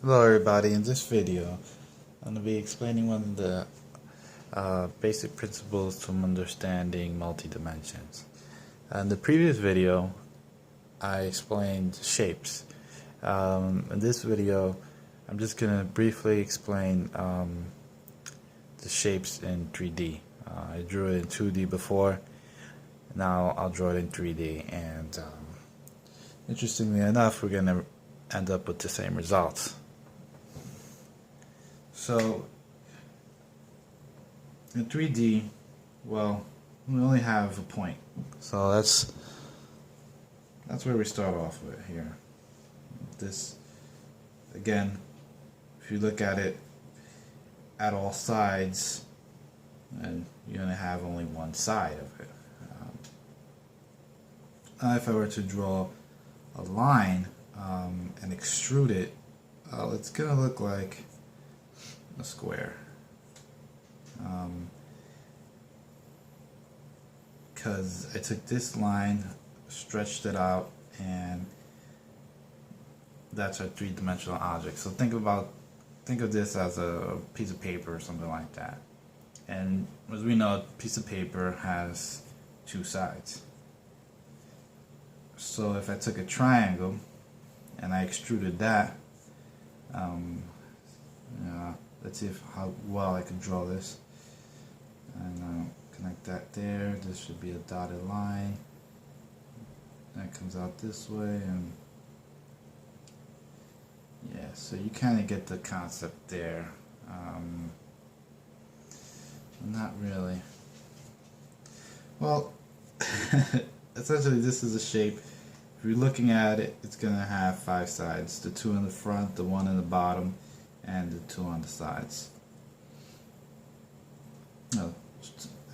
Hello everybody, in this video I'm going to be explaining one of the basic principles from understanding multi-dimensions. In the previous video I explained shapes. In this video I'm just going to briefly explain the shapes in 3D. I drew it in 2D before, now I'll draw it in 3D, and interestingly enough we're going to end up with the same results. So in 3D, well, we only have a point. So that's where we start off with here. This, again, if you look at it at all sides, and you're going to have only one side of it. If I were to draw a line and extrude it, it's going to look like a square, because I took this line, stretched it out, and that's our three-dimensional object. So think of this as a piece of paper or something like that. And as we know, a piece of paper has two sides. So if I took a triangle and I extruded that, let's see how well I can draw this. And connect that there. This should be a dotted line. That comes out this way, and yeah, so you kind of get the concept there. Not really. Well, essentially this is a shape. If you're looking at it, it's going to have 5 sides. The 2 in the front, the 1 in the bottom, and the 2 on the sides. No,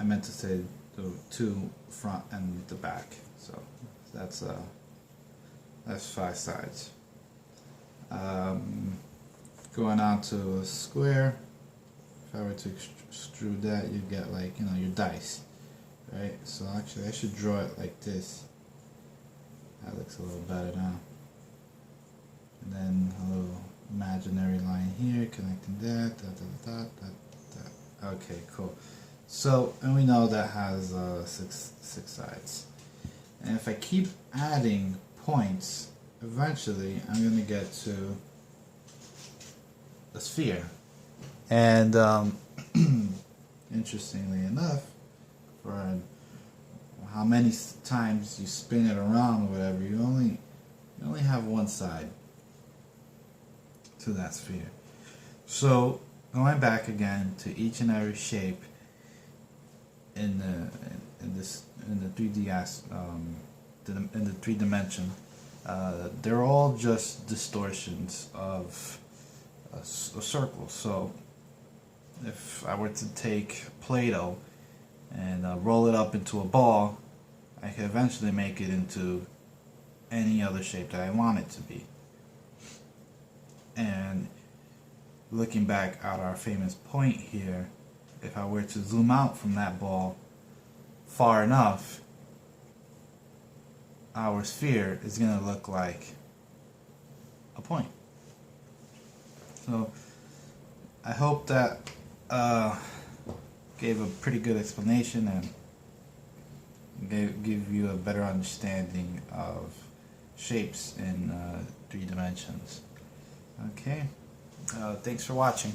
I meant to say the 2 front and the back. So that's 5 sides. Going on to a square. If I were to extrude that, you get, like, your dice, right? So actually I should draw it like this. That looks a little better now. And then a little imaginary line here connecting that. Okay, cool. So, and we know that has six sides. And if I keep adding points, eventually I'm going to get to a sphere. And interestingly enough, for how many times you spin it around or whatever, you only have one side to that sphere. So going back again to each and every shape in the 3D in the 3 dimension, they're all just distortions of a circle. So if I were to take Play-Doh and roll it up into a ball, I can eventually make it into any other shape that I want it to be. And looking back at our famous point here, if I were to zoom out from that ball far enough, our sphere is going to look like a point. So I hope that gave a pretty good explanation and give you a better understanding of shapes in 3 dimensions. Okay, thanks for watching.